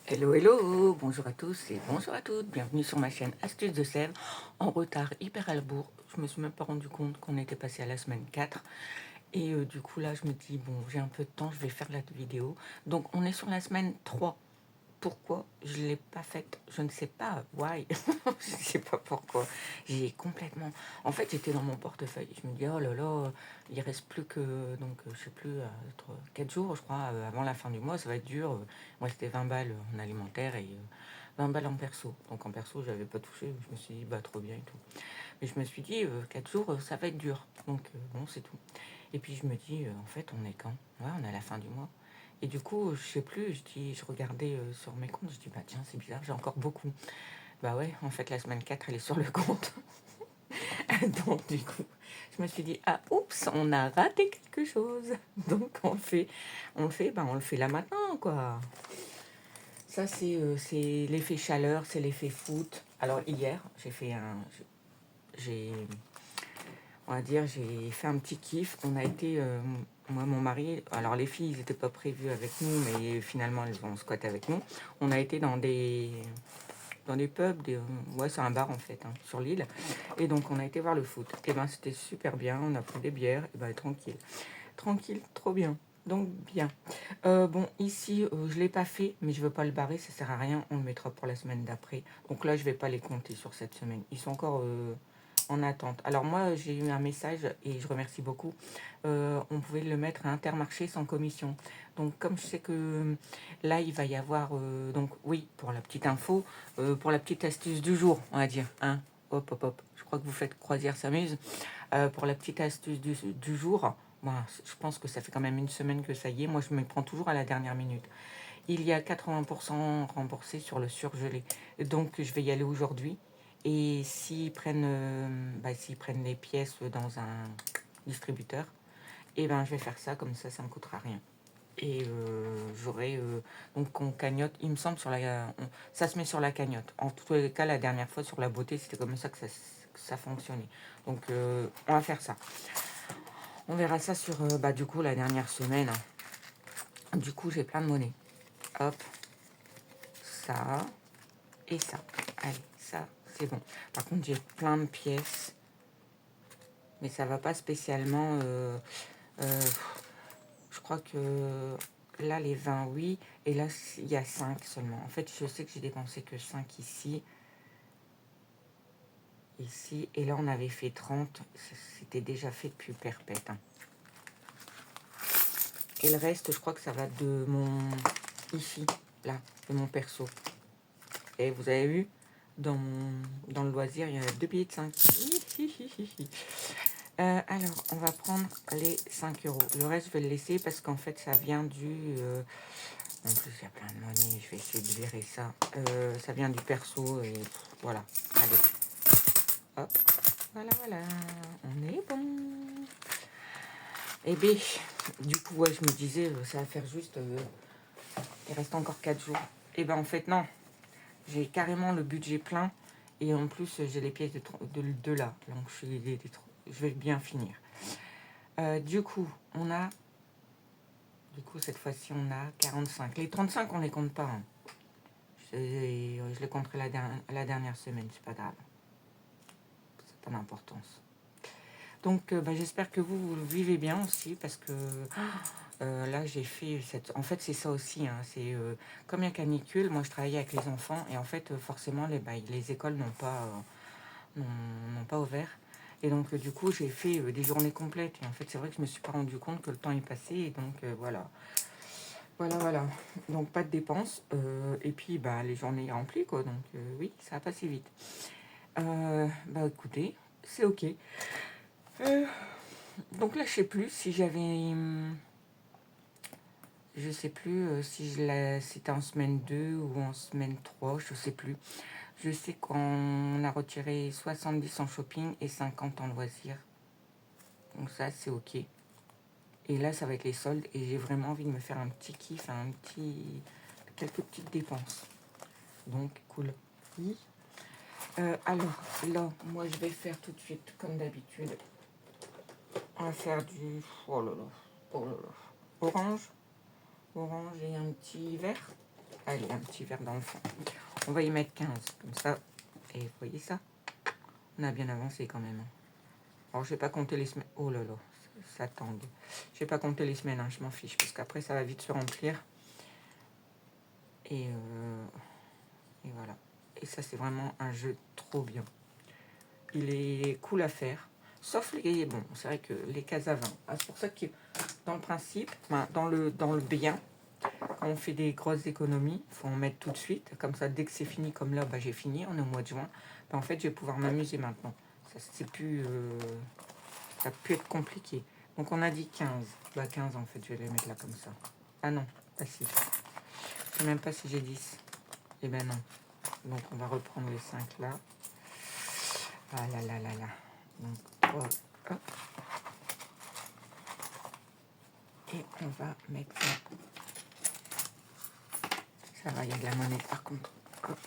Hello, hello, bonjour à tous et bonjour à toutes, bienvenue sur ma chaîne Astuces de Sèvres, en retard, hyper à la bourre, je me suis même pas rendu compte qu'on était passé à la semaine 4 et du coup là je me dis bon j'ai un peu de temps, je vais faire la vidéo, donc on est sur la semaine 3. Pourquoi je ne l'ai pas faite? Je ne sais pas. Why? Je ne sais pas pourquoi. J'ai complètement... En fait, j'étais dans mon portefeuille. Je me dis, oh là là, il reste plus que... Donc, je sais plus, 4 jours, je crois, avant la fin du mois. Ça va être dur. Il me restait 20 balles en alimentaire et 20 balles en perso. Donc, en perso, je n'avais pas touché. Je me suis dit, bah, trop bien et tout. Mais je me suis dit, 4 jours, ça va être dur. Donc, bon, c'est tout. Et puis, je me dis, en fait, on est quand? Ouais, on est à la fin du mois. Et du coup, je sais plus, je regardais sur mes comptes, je dis, bah tiens, c'est bizarre, j'ai encore beaucoup. Bah ouais, en fait, la semaine 4 elle est sur le compte. Donc, du coup, je me suis dit, ah, oups, on a raté quelque chose. Donc, on le fait là maintenant, quoi. Ça, c'est l'effet chaleur, c'est l'effet foot. Alors, hier, j'ai, on va dire, j'ai fait un petit kiff. On a été, moi, mon mari, alors les filles, ils n'étaient pas prévues avec nous, mais finalement, elles ont squatté avec nous. On a été dans des pubs, ouais, c'est un bar en fait, hein, sur l'île. Et donc, on a été voir le foot. Et ben, c'était super bien. On a pris des bières. Et ben, tranquille. Tranquille, trop bien. Donc, bien. Bon, ici, je ne l'ai pas fait, mais je ne veux pas le barrer. Ça sert à rien. On le mettra pour la semaine d'après. Donc là, je ne vais pas les compter sur cette semaine. Ils sont encore en attente. Alors moi, j'ai eu un message et je remercie beaucoup. On pouvait le mettre à Intermarché sans commission. Donc comme je sais que là, il va y avoir... donc oui, pour la petite info, pour la petite astuce du jour, on va dire. Hein, hop, hop, hop. Je crois que vous faites Croisière s'amuse. Pour la petite astuce du jour, moi, je pense que ça fait quand même une semaine que ça y est. Moi, je me prends toujours à la dernière minute. Il y a 80% remboursé sur le surgelé. Donc, je vais y aller aujourd'hui. Et s'ils prennent les pièces dans un distributeur, et ben je vais faire ça, comme ça me coûtera rien. Et j'aurai donc on cagnotte, il me semble ça se met sur la cagnotte. En tous les cas, la dernière fois sur la beauté, c'était comme ça que ça fonctionnait. Donc on va faire ça. On verra ça sur du coup la dernière semaine, hein. Du coup, j'ai plein de monnaie. Hop, ça et ça. Allez, ça, c'est bon. Par contre, j'ai plein de pièces, mais ça va pas spécialement. Je crois que là, les 20, oui. Et là, il y a 5 seulement. En fait, je sais que j'ai dépensé que 5 ici. Ici. Et là, on avait fait 30. C'était déjà fait depuis perpète, hein. Et le reste, je crois que ça va de mon... Ici, là, de mon perso. Et vous avez vu, dans le loisir, il y a 2 billets de 5. Alors, on va prendre les 5 euros. Le reste, je vais le laisser parce qu'en fait, ça vient du... en plus, il y a plein de monnaie. Je vais essayer de virer ça. Ça vient du perso et voilà. Allez. Hop. Voilà, voilà. On est bon. Et bien, du coup, ouais, je me disais, ça va faire juste... il reste encore 4 jours. Et ben en fait, non. J'ai carrément le budget plein. Et en plus, j'ai les pièces de là. Donc, je vais bien finir. Du coup, cette fois-ci, on a 45. Les 35, on les compte pas, hein. Je les compterai la dernière semaine, c'est pas grave. C'est pas d'importance. Donc, j'espère que vous le vivez bien aussi, parce que là, j'ai fait En fait, c'est ça aussi, hein, c'est comme il y a canicule, moi, je travaillais avec les enfants, et en fait, forcément, les écoles n'ont pas ouvert. Et donc, du coup, j'ai fait des journées complètes. Et en fait, c'est vrai que je me suis pas rendu compte que le temps est passé. Et donc, voilà. Voilà, voilà. Donc, pas de dépenses. Et puis, les journées remplies, quoi. Donc, oui, ça a passé vite. Écoutez, c'est OK. Donc là, je sais plus si j'avais... Je sais plus si c'était en semaine 2 ou en semaine 3, je sais plus. Je sais qu'on a retiré 70 en shopping et 50 en loisirs. Donc ça, c'est OK. Et là, ça va être les soldes. Et j'ai vraiment envie de me faire un petit kiff, quelques petites dépenses. Donc, cool. Oui. Alors, là, moi, je vais faire tout de suite, comme d'habitude. On va faire du... Oh là là. Oh là là. Orange. Orange et un petit vert. Allez, un petit verre dans le fond. On va y mettre 15, comme ça. Et vous voyez ça? On a bien avancé quand même. Alors, je vais pas compter les semaines. Oh là là, ça tangue. Je vais pas compter les semaines, hein, je m'en fiche, parce qu'après, ça va vite se remplir. Et voilà. Et ça, c'est vraiment un jeu trop bien. Il est cool à faire. Sauf les... Bon, c'est vrai que les cases à 20. Ah, c'est pour ça que, dans le principe, ben, dans le bien, quand on fait des grosses économies, il faut en mettre tout de suite. Comme ça, dès que c'est fini, comme là, bah, j'ai fini, on est au mois de juin. Ben, en fait, je vais pouvoir m'amuser maintenant. Ça, c'est plus... ça peut être compliqué. Donc, on a dit 15. Bah, 15, en fait, je vais les mettre là comme ça. Ah non, pas si. Je sais même pas si j'ai 10. Eh ben non. Donc, on va reprendre les 5 là. Ah là là là là. Donc, hop, hop. Et on va mettre ça. Ça va, il y a de la monnaie par contre. Hop.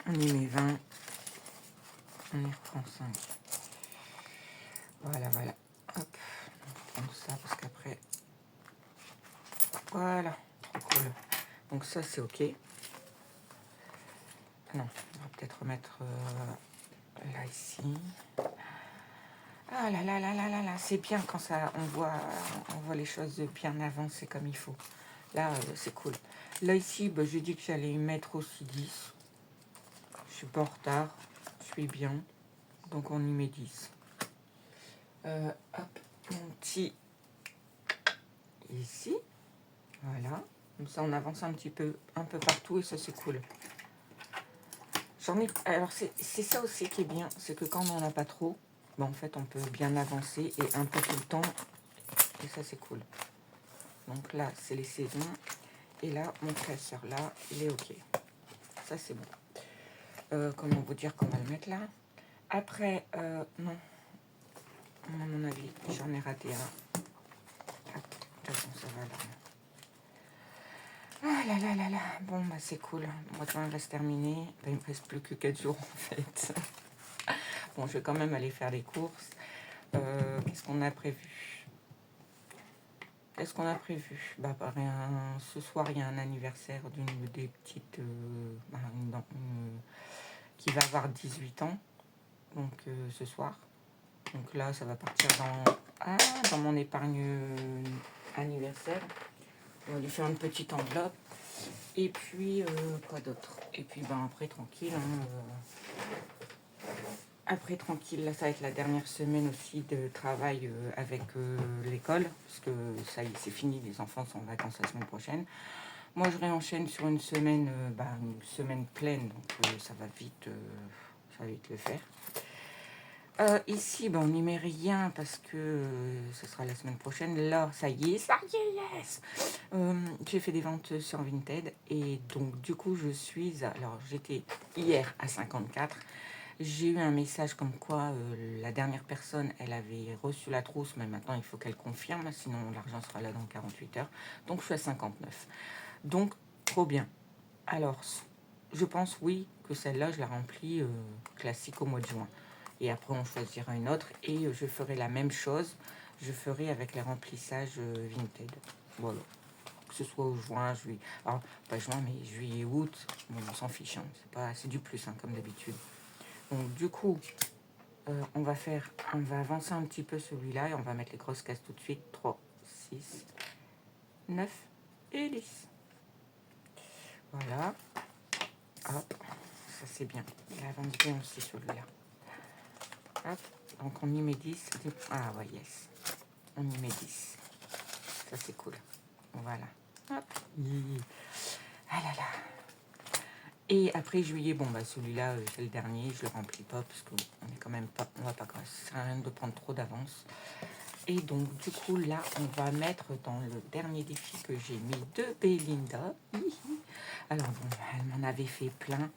On y met 20. On y reprend 5. Voilà, voilà. Hop. On prend ça parce qu'après... Voilà. Trop cool. Donc ça, c'est OK. Non, on va peut-être remettre là, ici. Ah là là là là là là. C'est bien quand ça, on voit les choses bien avancées comme il faut. Là, c'est cool. Là, ici, bah, j'ai dit que j'allais y mettre aussi 10. Je suis pas en retard. Je suis bien. Donc, on y met 10. Hop, mon petit ici. Voilà. Comme ça, on avance un peu partout et ça, c'est cool. J'en ai... Alors, c'est ça aussi qui est bien. C'est que quand on n'en a pas trop, bah, en fait, on peut bien avancer et un peu tout le temps. Et ça, c'est cool. Donc là, c'est les saisons. Et là, mon classeur, là, il est OK. Ça, c'est bon. Comment vous dire qu'on va le mettre là? Après, non. À mon avis, j'en ai raté un. Ah, de toute façon, ça va là. Ah là là là là. Bon, bah c'est cool. Moi, quand il va se terminer. Bah, il me reste plus que 4 jours en fait. Bon, je vais quand même aller faire les courses. Qu'est-ce qu'on a prévu? Qu'est-ce qu'on a prévu? Bah, rien. Ce soir, il y a un anniversaire d'une des petites... qui va avoir 18 ans. Donc, ce soir. Donc là, ça va partir dans mon épargne anniversaire. On va lui faire une petite enveloppe. Et puis, quoi d'autre? Et puis, ben, après, tranquille. Après, tranquille, là, ça va être la dernière semaine aussi de travail avec l'école. Parce que ça y est, c'est fini, les enfants sont en vacances la semaine prochaine. Moi, je réenchaîne sur une semaine pleine. Donc, ça va vite le faire. Ici, ben, on n'y met rien parce que ce sera la semaine prochaine. Là, ça y est, yes. J'ai fait des ventes sur Vinted et donc du coup, alors, j'étais hier à 54. J'ai eu un message comme quoi la dernière personne, elle avait reçu la trousse, mais maintenant, il faut qu'elle confirme, sinon l'argent sera là dans 48 heures. Donc, je suis à 59. Donc, trop bien. Alors, je pense, oui, que celle-là, je la remplis classique au mois de juin. Et après, on choisira une autre et je ferai la même chose. Je ferai avec les remplissages Vinted. Voilà. Que ce soit au juin, juillet. Alors, pas juin, mais juillet, août. Bon, on s'en fiche. Hein. C'est du plus, hein, comme d'habitude. Donc, du coup, on va avancer un petit peu celui-là et on va mettre les grosses cases tout de suite. 3, 6, 9 et 10. Voilà. Hop. Ça, c'est bien. Il avance bien aussi, celui-là. Hop, donc on y met 10. Ah ouais, yes. On y met 10. Ça, c'est cool. Voilà. Hop. Ah là là. Et après juillet, bon, bah celui-là, c'est le dernier. Je le remplis pas parce qu'on est quand même pas... On va pas... Ça sert à rien de prendre trop d'avance. Et donc, du coup, là, on va mettre dans le dernier défi que j'ai mis de Belinda. Alors, bon, elle m'en avait fait plein.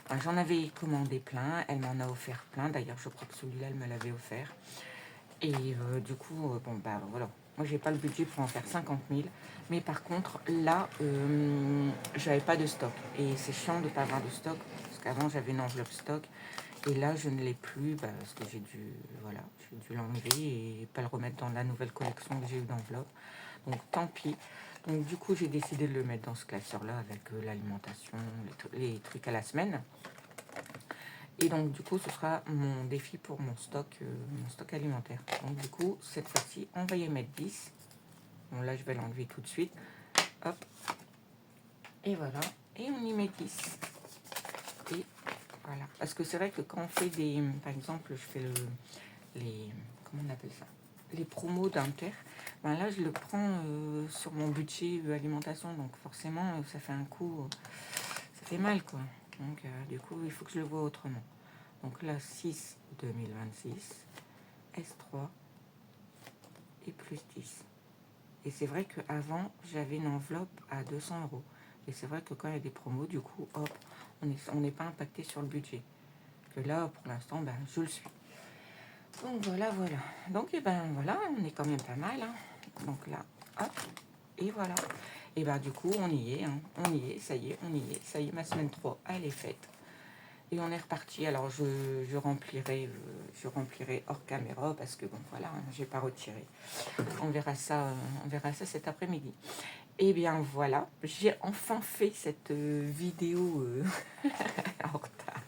Enfin, j'en avais commandé plein. Elle m'en a offert plein. D'ailleurs, je crois que celui-là, elle me l'avait offert. Et du coup, bon, bah voilà. Moi, j'ai pas le budget pour en faire 50 000. Mais par contre, là, j'avais pas de stock. Et c'est chiant de pas avoir de stock. Parce qu'avant, j'avais une enveloppe stock. Et là, je ne l'ai plus parce que j'ai dû l'enlever et pas le remettre dans la nouvelle collection que j'ai eu d'enveloppe. Donc, tant pis. Donc du coup, j'ai décidé de le mettre dans ce classeur-là avec l'alimentation, les trucs à la semaine. Et donc du coup, ce sera mon défi pour mon stock alimentaire. Donc du coup, cette fois-ci, on va y mettre 10. Bon là, je vais l'enlever tout de suite. Hop. Et voilà. Et on y met 10. Et voilà. Parce que c'est vrai que quand on fait des... Par exemple, je fais les... Comment on appelle ça? Les promos d'Inter. Ben là, je le prends sur mon budget alimentation. Donc forcément, ça fait un coup... ça fait mal, quoi. Donc du coup, il faut que je le vois autrement. Donc là, 6 2026, S3 et plus 10. Et c'est vrai qu'avant, j'avais une enveloppe à 200 euros. Et c'est vrai que quand il y a des promos, du coup, hop, on n'est pas impacté sur le budget. Que là, pour l'instant, ben, je le suis. Donc voilà, voilà. Donc, et ben voilà, on est quand même pas mal. Hein. Donc là, hop, et voilà. Et ben du coup, on y est, hein. On y est, ça y est, on y est. Ça y est, ma semaine 3, elle est faite. Et on est reparti. Alors, je remplirai hors caméra parce que, bon, voilà, hein, j'ai pas retiré. On verra ça cet après-midi. Et bien voilà, j'ai enfin fait cette vidéo en retard.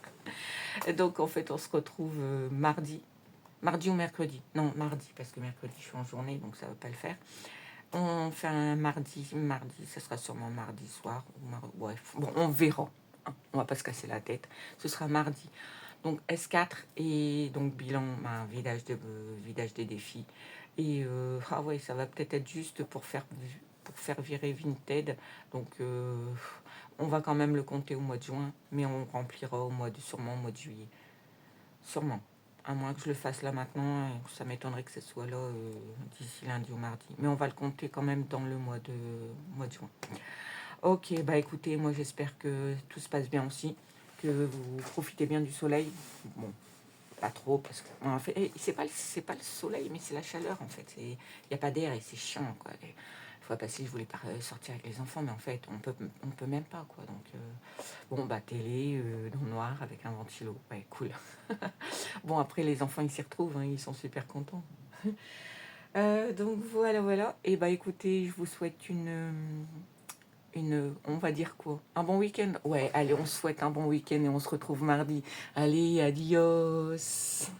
Donc en fait, on se retrouve mardi ou mercredi. Non, mardi, parce que mercredi, je suis en journée, donc ça ne va pas le faire. On fait un mardi, ça sera sûrement mardi soir. Bref, bon, on verra. Hein, on va pas se casser la tête. Ce sera mardi. Donc S4 et donc bilan, vidage des défis. Et ah ouais, ça va peut-être être juste pour faire virer Vinted. Donc on va quand même le compter au mois de juin, mais on remplira sûrement au mois de juillet. Sûrement. À moins que je le fasse là maintenant, ça m'étonnerait que ce soit là d'ici lundi ou mardi. Mais on va le compter quand même dans le mois de juin. Ok, bah écoutez, moi j'espère que tout se passe bien aussi, que vous profitez bien du soleil. Bon, pas trop, parce que en fait, c'est pas le soleil, mais c'est la chaleur en fait. Il n'y a pas d'air et c'est chiant, quoi. Et, une fois passé, je voulais sortir avec les enfants, mais en fait, on peut même pas, quoi. Donc, bon, bah, télé, dans le noir, avec un ventilo. Ouais, cool. Bon, après, les enfants, ils s'y retrouvent, hein, ils sont super contents. Donc, voilà, voilà. Et bah, écoutez, je vous souhaite on va dire quoi? Un bon week-end? Ouais, allez, on se souhaite un bon week-end et on se retrouve mardi. Allez, adios!